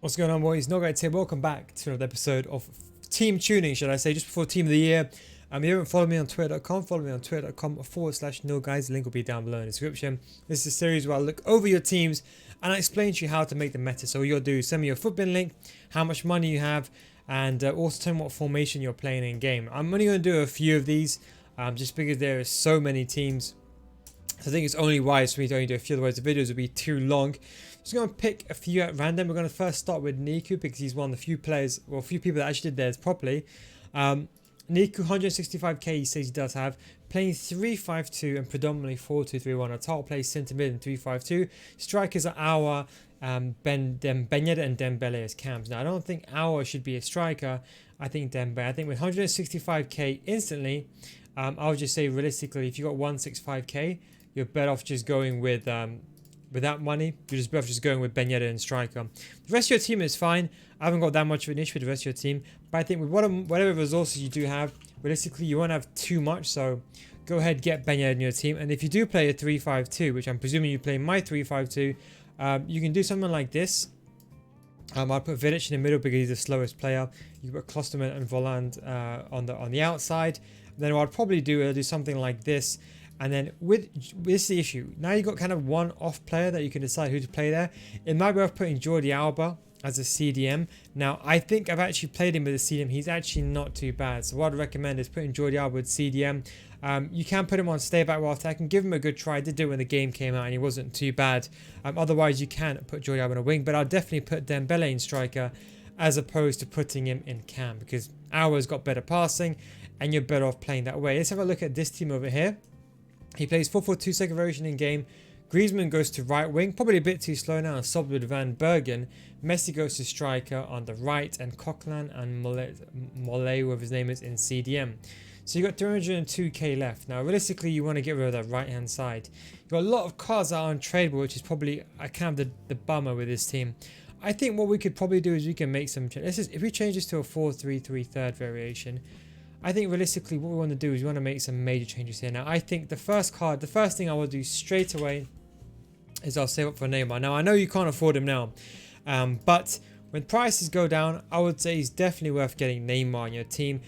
What's going on, boys? NealGuides here. Welcome back to another episode of Team Tuning, should I say, just before Team of the Year. If you haven't followed me on twitter.com, follow me on twitter.com/NealGuides. The link will be down below in the description. This is a series where I look over your teams and I explain to you how to make the meta. So what you'll do is send me your footbin link, how much money you have, and also tell me what formation you're playing in game. I'm only going to do a few of these just because there are so many teams. So I think it's only wise for me to only do a few, otherwise the videos will be too long. Just going to pick a few at random. We're going to first start with Niku because he's one of the few players, well, a few people that actually did theirs properly. Niku, 165k he says he does have. Playing 3-5-2 and predominantly 4-2-3-1. A title plays centre mid and 3-5-2. Strikers are Aouar, Ben Yedder and Dembele as cams. Now I don't think Aouar should be a striker. I think Dembele. I think with 165k instantly, I would just say realistically, if you got 165k, you're better off just going with that money. You're just better off just going with Ben Yedder and striker. The rest of your team is fine. I haven't got that much of an issue with the rest of your team, but I think with whatever resources you do have, realistically you won't have too much. So go ahead, get Ben Yedder in your team. And if you do play a 3-5-2, which I'm presuming you play my 3-5-2, you can do something like this. I'll put Vidic in the middle because he's the slowest player. You put Klosterman and Voland on the outside. Then what I'd probably do is do something like this. And then with this is the issue. Now you've got kind of one off player that you can decide who to play there. It might be worth putting Jordi Alba as a CDM. Now I think I've actually played him with a CDM. He's actually not too bad. So what I'd recommend is putting Jordi Alba with CDM. You can put him on stay back while attacking. Give him a good try. I did do it when the game came out and he wasn't too bad. Otherwise you can put Jordi Alba on a wing. But I'll definitely put Dembele in striker as opposed to putting him in cam. Because Aouar's got better passing and you're better off playing that way. Let's have a look at this team over here. He plays 4-4-2 second variation in game. Griezmann goes to right wing, probably a bit too slow now, and subbed with Van Bergen. Messi goes to striker on the right, and Coquelin and Mollet, whatever his name is, in CDM. So you got 302k left. Now, realistically, you want to get rid of that right-hand side. You've got a lot of cards that are untradeable, which is probably kind of the bummer with this team. I think what we could probably do is we can make some changes. If we change this to a 4-3-3 third variation, I think realistically what we want to do is we want to make some major changes here. Now I think the first thing I will do straight away is I'll save up for Neymar. Now I know you can't afford him now, but when prices go down, I would say it's definitely worth getting Neymar on your team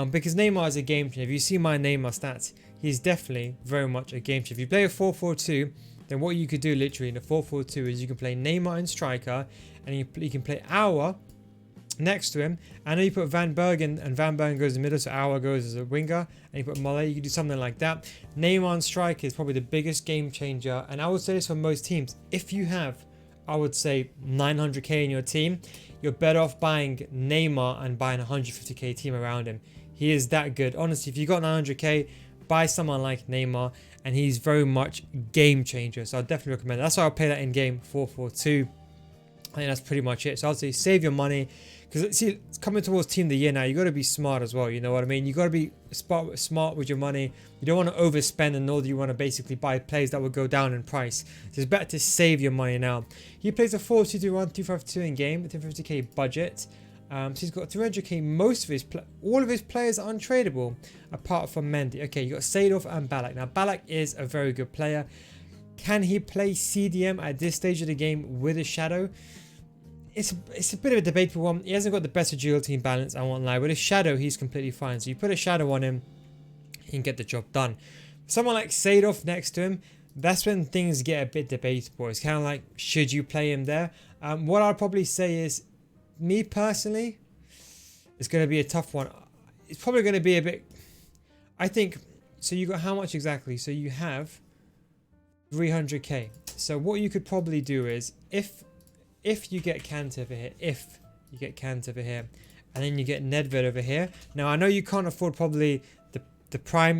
because Neymar is a game changer. If you see my Neymar stats, he's definitely very much a game changer. If you play a 4-4-2, then what you could do literally in a 4-4-2 is you can play Neymar in striker and you can play Aouar next to him. I know you put Van Bergen and Van Bergen goes in the middle, so Aouar goes as a winger, and you put Mollet. You can do something like that. Neymar on striker is probably the biggest game changer, and I would say this for most teams. If you have, I would say 900k in your team, you're better off buying Neymar and buying a 150k team around him. He is that good. Honestly, if you got 900k, buy someone like Neymar, and he's very much game changer. So I definitely recommend it. That's why I'll play that in game 4-4-2. I think that's pretty much it. So I'll say save your money. Because see, it's coming towards Team of the Year now. You got to be smart as well. You know what I mean? You got to be smart with your money. You don't want to overspend, and nor do you want to basically buy players that will go down in price. So it's better to save your money now. He plays a 4-2-2-1, 2-5-2 in game with a 50k budget. So he's got 300k. Most of all of his players are untradeable, apart from Mendy. Okay, you got Seedorf and Ballack. Now Ballack is a very good player. Can he play CDM at this stage of the game with a shadow? It's a bit of a debatable one. He hasn't got the best agility and balance, I won't lie. With a shadow, he's completely fine. So you put a shadow on him, he can get the job done. Someone like Seedorf next to him, that's when things get a bit debatable. It's kind of like, should you play him there? What I'll probably say is, me personally, it's going to be a tough one. It's probably going to be a bit, I think, so you got how much exactly? So you have 300k. So what you could probably do is, if you get Kante over here, and then you get Nedved over here. Now I know you can't afford probably the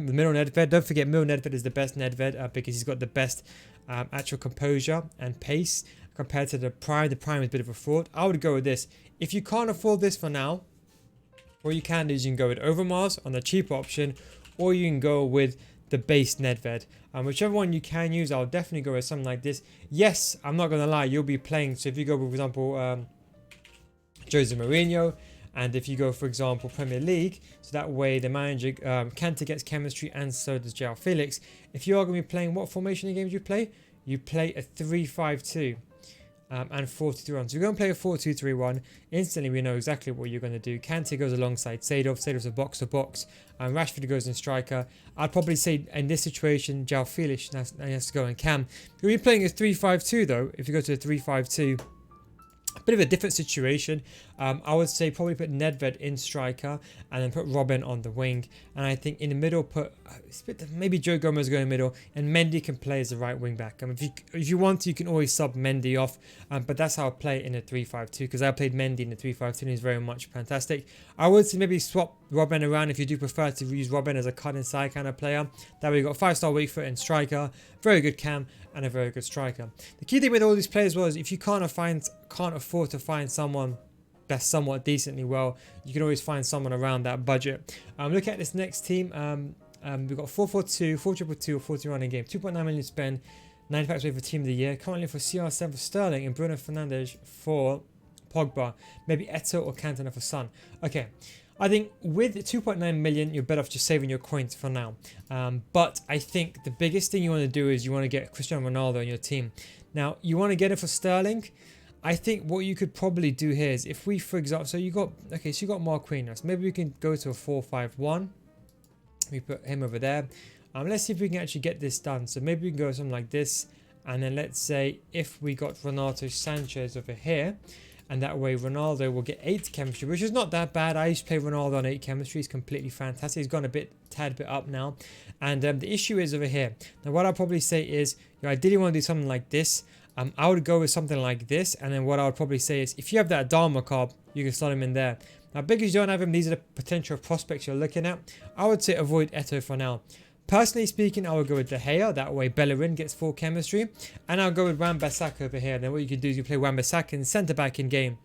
middle Nedved. Don't forget, middle Nedved is the best Nedved because he's got the best actual composure and pace compared to the prime. The prime is a bit of a fraud. I would go with this. If you can't afford this for now, what you can do is you can go with Overmars on the cheaper option, or you can go with the base Nedved. Whichever one you can use, I'll definitely go with something like this. Yes, I'm not going to lie, you'll be playing. So if you go, for example, Jose Mourinho, and if you go, for example, Premier League, so that way the manager, Kante gets chemistry, and so does João Felix. If you are going to be playing, what formation of games you play? You play a 3-5-2. and 4-2-3-1. So we're going to play a 4-2-3-1. Instantly, we know exactly what you're going to do. Kante goes alongside Seedorf. Seedorf's a box-to-box. Rashford goes in striker. I'd probably say in this situation, João Felix has to go in cam. We'll be playing a 3-5-2 though. If you go to a 3-5-2, a bit of a different situation. I would say probably put Nedved in striker and then put Robin on the wing. And I think in the middle put maybe Joe Gomez go in the middle and Mendy can play as the right wing back. If you want to, you can always sub Mendy off. But that's how I play in a 3-5-2 because I played Mendy in the 3-5-2 and he's very much fantastic. I would say maybe swap Robin around if you do prefer to use Robin as a cut inside kind of player. That way you got 5-star weak foot and striker, very good cam and a very good striker. The key thing with all these players was if you can't afford to find someone that's somewhat decently well, you can always find someone around that budget. Look at this next team. We've got 4-4-2, 4-2-2 or 40 running game, 2.9 million spend, 95 for team of the year. Currently for CR7 for Sterling and Bruno Fernandes for Pogba, maybe Eto'o or Cantona for Son. Okay, I think with 2.9 million, you're better off just saving your coins for now. But I think the biggest thing you want to do is you want to get Cristiano Ronaldo on your team. Now, you want to get it for Sterling. I think what you could probably do here is if we, for example, so you got Marquinhos. Maybe we can go to a 4-5-1. We put him over there. Let's see if we can actually get this done. So maybe we can go something like this. And then let's say if we got Renato Sanchez over here. And that way Ronaldo will get 8 chemistry, which is not that bad. I used to play Ronaldo on 8 chemistry. He's completely fantastic. He's gone a tad bit up now. And the issue is over here. Now what I'll probably say is you ideally want to do something like this. I would go with something like this. And then what I would probably say is if you have that Dharma card, you can slot him in there. Now because you don't have him, these are the potential prospects you're looking at. I would say avoid Eto'o for now. Personally speaking, I would go with De Gea. That way Bellerin gets full chemistry. And I'll go with Wan-Bissaka over here. Then what you can do is you play Wan-Bissaka in centre back in game.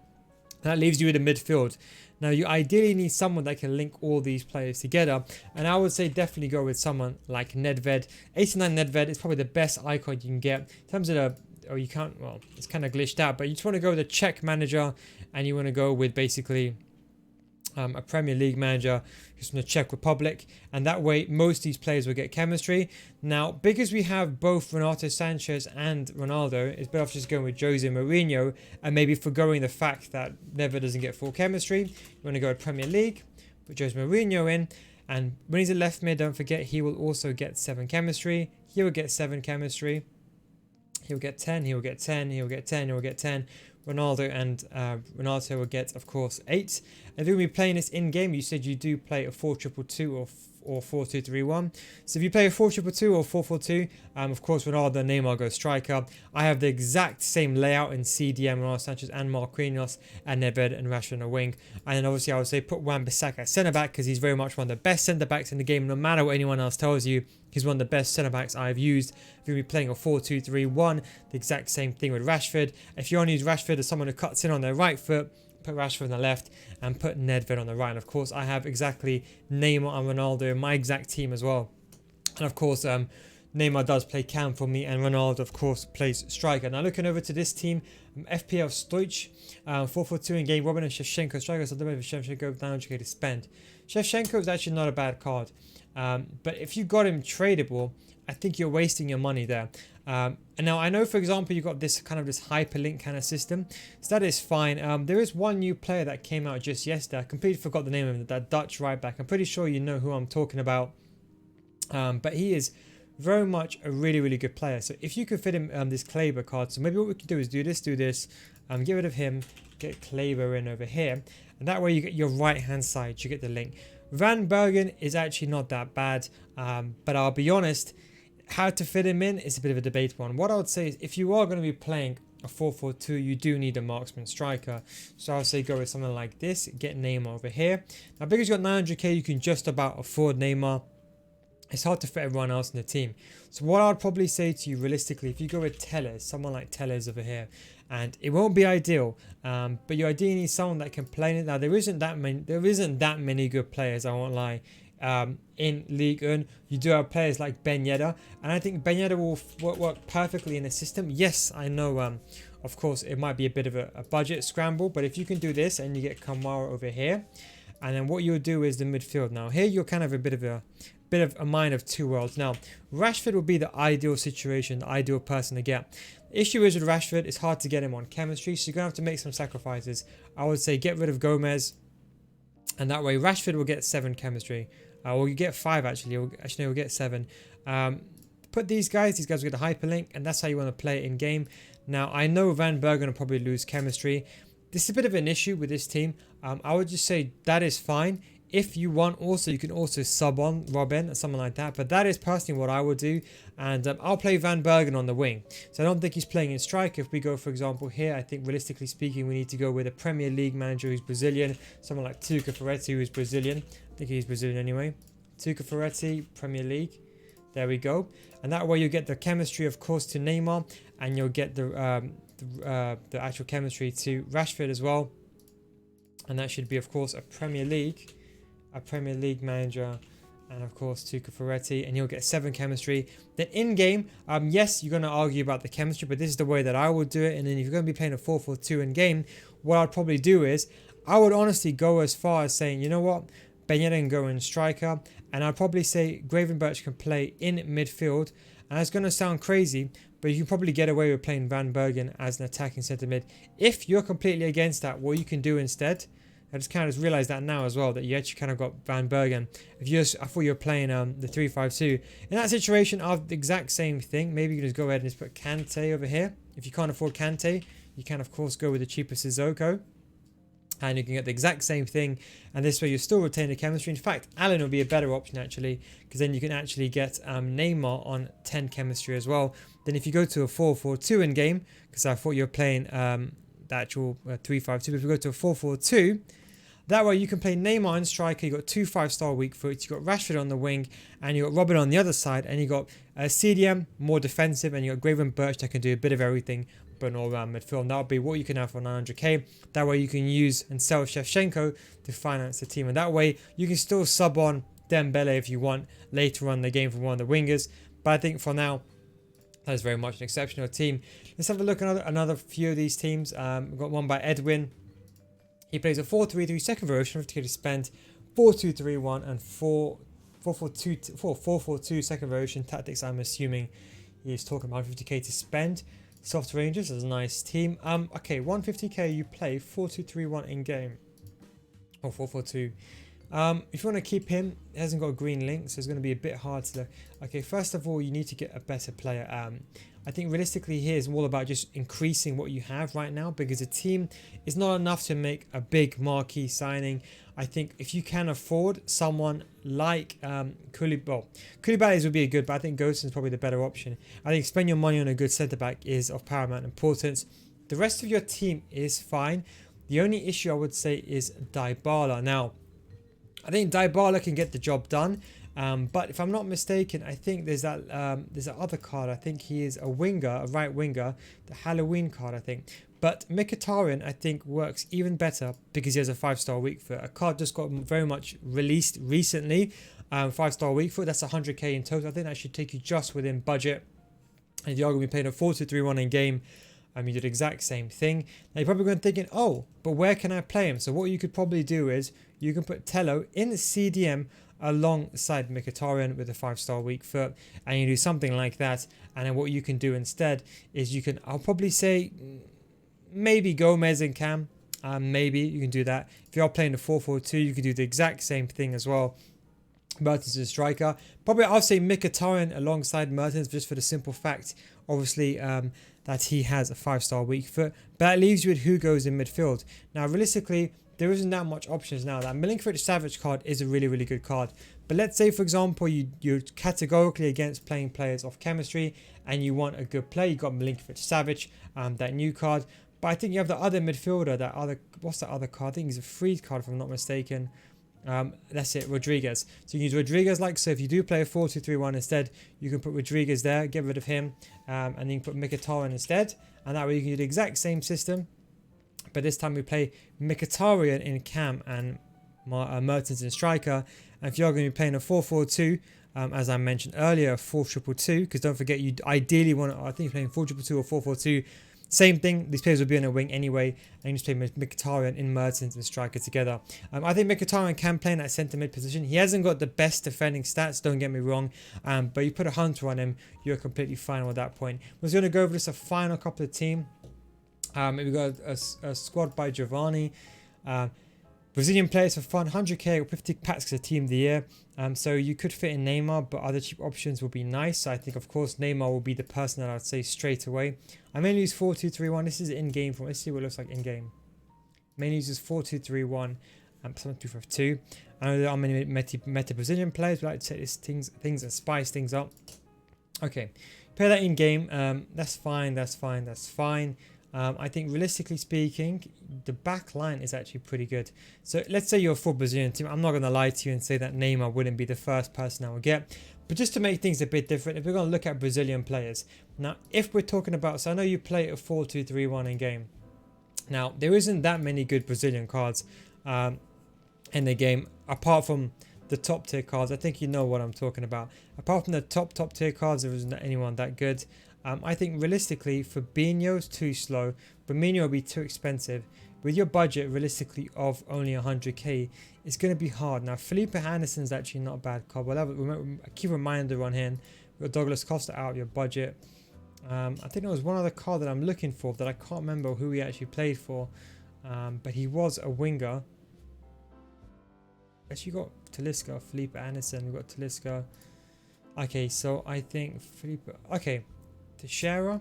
That leaves you with a midfield. Now you ideally need someone that can link all these players together. And I would say definitely go with someone like Nedved. 89 Nedved is probably the best icon you can get. In terms of the, you can't, well, it's kind of glitched out. But you just want to go with a Czech manager. And you want to go with basically a Premier League manager who's from the Czech Republic, and that way most of these players will get chemistry. Now because we have both Renato Sanchez and Ronaldo, it's better off just going with Jose Mourinho and maybe forgoing the fact that Never doesn't get full chemistry. You want to go to Premier League, put Jose Mourinho in, and when he's a left mid, don't forget he will also get 7 chemistry. He will get 7 chemistry. He'll get 10, he'll get 10, he'll get 10, he'll get 10. Ronaldo and Renato will get, of course, 8. And if you're going to be playing this in-game, you said you do play a 4-2-2 or 4-2-3-1. So if you play a 4-2-2 or 4-4-2, of course, Ronaldo and Neymar go striker. I have the exact same layout in CDM, Ronaldo Sanchez and Marquinhos and Nedved and Rashford on the wing. And then obviously I would say put Wan-Bissaka at centre-back because he's very much one of the best centre-backs in the game. No matter what anyone else tells you, he's one of the best centre-backs I've used. If you're going to be playing a 4-2-3-1, the exact same thing with Rashford. If you want to use Rashford as someone who cuts in on their right foot, put Rashford on the left and put Nedved on the right. And of course, I have exactly Neymar and Ronaldo in my exact team as well. And of course, Neymar does play cam for me, and Ronaldo, of course, plays striker. Now, looking over to this team, FPL Stoich, 4-4-2 in game. Robin and Shevchenko strikers. I don't know if Shevchenko down to spend. Shevchenko is actually not a bad card, but if you got him tradable, I think you're wasting your money there. And now I know, for example, you got this kind of this hyperlink kind of system, so that is fine. There is one new player that came out just yesterday. I completely forgot the name of him, that Dutch right back. I'm pretty sure you know who I'm talking about, but he is very much a really good player. So if you could fit him this Kleber card, so maybe what we can do is do this, get rid of him, get Kleber in over here, and that way you get your right hand side, you get the link. Van Bergen is actually not that bad, but I'll be honest, how to fit him in is a bit of a debate one. What I would say is if you are going to be playing a 4-4-2, you do need a marksman striker. So I would say go with something like this, get Neymar over here. Now because you've got 900k, you can just about afford Neymar. It's hard to fit everyone else in the team. So what I'd probably say to you realistically, if you go with Telles, someone like Telles over here, and it won't be ideal, but you ideally need someone that can play it. Now there isn't that many good players, I won't lie. In Ligue 1, you do have players like Ben Yedder, and I think Ben Yedder will work perfectly in the system. Yes, I know, of course, it might be a bit of a budget scramble, but if you can do this and you get Kamara over here, and then what you'll do is the midfield. Now here you're kind of a bit of a mind of two worlds. Now Rashford will be the ideal situation, the ideal person to get. Issue is with Rashford, it's hard to get him on chemistry, so you're going to have to make some sacrifices. I would say get rid of Gomez, and that way Rashford will get 7 chemistry. Or you get 5 actually. We'll get 7. Put these guys will get a hyperlink, and that's how you want to play it in game. Now, I know Van Bergen will probably lose chemistry. This is a bit of an issue with this team. I would just say that is fine. If you want also, you can also sub on Robin or something like that. But that is personally what I would do. And I'll play Van Bergen on the wing. So I don't think he's playing in strike. If we go, for example, here, I think realistically speaking, we need to go with a Premier League manager who's Brazilian. Someone like Tuca Ferretti, who's Brazilian. I think he's Brazilian anyway. Tuca Ferretti, Premier League. There we go. And that way you get the chemistry, of course, to Neymar. And you'll get the actual chemistry to Rashford as well. And that should be, of course, a Premier League manager, and of course Tuca Ferretti, and you'll get 7 chemistry. Then in game, yes, you're going to argue about the chemistry, but this is the way that I would do it. And then if you're going to be playing a 4-4-2 in game, what I'd probably do is I would honestly go as far as saying, you know what, Ben Yedder can go in striker, and I'd probably say Gravenberch can play in midfield. And it's going to sound crazy, but you can probably get away with playing Van Bergen as an attacking centre mid. If you're completely against that, what you can do instead, I just kind of realised that now as well, that you actually kind of got Van Bergen. I thought you were playing the 3-5-2. In that situation, I'll have the exact same thing. Maybe you can just go ahead and just put Kante over here. If you can't afford Kante, you can of course go with the cheaper Sissoko. And you can get the exact same thing. And this way you still retain the chemistry. In fact, Allen will be a better option actually, because then you can actually get Neymar on 10 chemistry as well. Then if you go to a 4-4-2 in game, because I thought you were playing the actual 3-5-2, but if you go to a 4-4-2, that way you can play Neymar in striker, you got 2 5-star weak foots, you got Rashford on the wing, and you got Robin on the other side, and you got CDM, more defensive, and you got Gravenberch that can do a bit of everything, but an all-round midfield. And that'll be what you can have for 900k. That way you can use and sell Shevchenko to finance the team, and that way you can still sub on Dembele if you want later on in the game from one of the wingers. But I think for now, that is very much an exceptional team. Let's have a look at another few of these teams. We've got one by Edwin. He plays a 4-3-3 second version, 50k to spend, 4-2-3-1 and 4-4-2 second version tactics. I'm assuming he's talking about 50k to spend. Soft Rangers is a nice team. Okay, 150k you play 4-2-3-1 in game, or 4-4-2. If you want to keep him, he hasn't got a green link, so it's going to be a bit hard to. Okay, first of all, you need to get a better player. I think realistically here is all about just increasing what you have right now, because a team is not enough to make a big marquee signing. I think if you can afford someone like Koulibaly would be a good, but I think Gosens is probably the better option. I think spend your money on a good centre back is of paramount importance. The rest of your team is fine. The only issue I would say is Dybala. Now, I think Dybala can get the job done. But if I'm not mistaken, I think there's that other card. I think he is a winger, a right winger, the Halloween card, I think. But Mkhitaryan, I think, works even better because he has a 5-star weak foot. A card just got very much released recently. 5-star weak foot, that's 100k in total. I think that should take you just within budget. And if you're going to be playing a 4-2-3-1 in game, you do the exact same thing. Now you're probably going to thinking, oh, but where can I play him? So what you could probably do is you can put Tello in the CDM alongside Mkhitaryan with a 5-star weak foot, and you do something like that. And then what you can do instead is you can, I'll probably say maybe Gomez and Cam. Maybe you can do that. If you're playing the 4-4-2, you can do the exact same thing as well. Mertens is a striker. Probably I'll say Mkhitaryan alongside Mertens, just for the simple fact, obviously, that he has a 5-star weak foot. But that leaves you with who goes in midfield. Now, realistically, there isn't that much options now. That Milinkovic-Savic card is a really, really good card. But let's say, for example, you're categorically against playing players off chemistry and you want a good player. You got Milinkovic-Savic, that new card. But I think you have the other midfielder, what's that other card? I think he's a free card if I'm not mistaken. That's it, Rodriguez. So you can use Rodriguez so if you do play a 4-2-3-1 instead, you can put Rodriguez there, get rid of him, and then you can put Mkhitaryan instead. And that way you can do the exact same system. But this time we play Mkhitaryan in Cam and Mertens in striker. And if you're going to be playing a 4-4-2, as I mentioned earlier, 4-2-2-2, because don't forget you ideally want to, I think you're playing 4-2-2 or 4-4-2. Same thing, these players will be on a wing anyway, and you just play Mkhitaryan in Mertens and striker together. I think Mkhitaryan can play in that centre mid position. He hasn't got the best defending stats, don't get me wrong, but you put a Hunter on him, you're completely fine at that point. We're going to go over just a final couple of team. We've got a squad by Giovanni. Brazilian players for fun, 100k or 50 packs as a team of the year. So you could fit in Neymar, but other cheap options will be nice. So I think, of course, Neymar will be the person that I'd say straight away. I mainly use 4-2-3-1. This is in-game form. Let's see what it looks like in-game. Mainly uses 4-2-3-1 and 7-2-5-2. I know there are many meta Brazilian players who like to take things and spice things up. Okay, play that in-game. That's fine. I think realistically speaking, the back line is actually pretty good. So let's say you're a full Brazilian team. I'm not going to lie to you and say that Neymar wouldn't be the first person I would get. But just to make things a bit different, if we're going to look at Brazilian players. Now, if we're talking about, so I know you play a 4-2-3-1 in game. Now, there isn't that many good Brazilian cards in the game, apart from the top tier cards. I think you know what I'm talking about. Apart from the top tier cards, there isn't anyone that good. I think realistically, Fabinho's too slow. Firmino will be too expensive. With your budget, realistically, of only 100k, it's going to be hard. Now, Felipe Anderson's actually not a bad card. We'll have a key reminder on him. We've got Douglas Costa out of your budget. I think there was one other card that I'm looking for that I can't remember who he actually played for. But he was a winger. Actually, got Talisca, Felipe Anderson. We've got Talisca. Okay, so I think Felipe. Okay. Teixeira.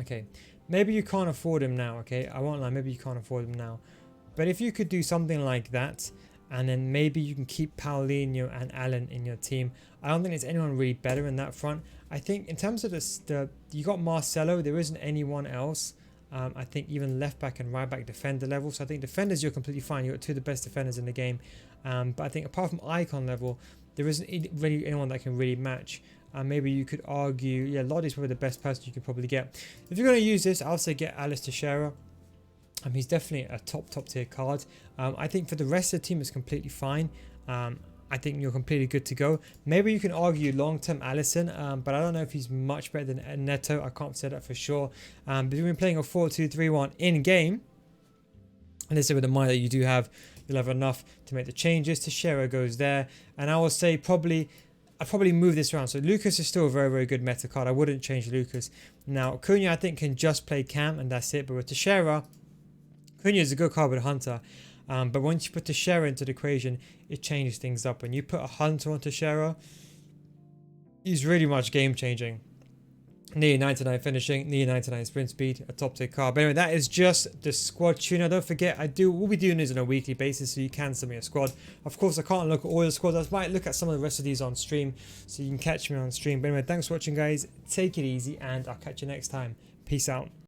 Okay, maybe you can't afford him now. Okay, I won't lie, maybe you can't afford him now, but if you could do something like that, and then maybe you can keep Paulinho and Allen in your team. I don't think there's anyone really better in that front. I think in terms of you got Marcelo, there isn't anyone else. I think even left back and right back defender level. So I think defenders, you're completely fine. You got two of the best defenders in the game. But I think apart from icon level, there isn't really anyone that can really match. Maybe you could argue, yeah, Lotti's probably the best person you could probably get. If you're going to use this, I'll say get Alex Teixeira. He's definitely a top tier card. I think for the rest of the team, it's completely fine. I think you're completely good to go. Maybe you can argue long-term Allison, but I don't know if he's much better than Neto. I can't say that for sure. But if you've been playing a 4-2-3-1 in-game, and let's say with the money that you do have, you'll have enough to make the changes. Teixeira goes there. And I will say I'd probably move this around. So Lucas is still a very good meta card. I wouldn't change Lucas. Now, Cunha, I think, can just play Cam, and that's it. But with Teixeira, Cunha is a good card with Hunter. But once you put Teixeira into the equation, it changes things up. When you put a Hunter on Teixeira, he's really much game-changing. Near 99 finishing, near 99 sprint speed, a top tier card. But anyway, that is just the squad tuner. Don't forget, we'll be doing this on a weekly basis, so you can send me a squad. Of course, I can't look at all the squads. I might look at some of the rest of these on stream, so you can catch me on stream. But anyway, thanks for watching, guys. Take it easy, and I'll catch you next time. Peace out.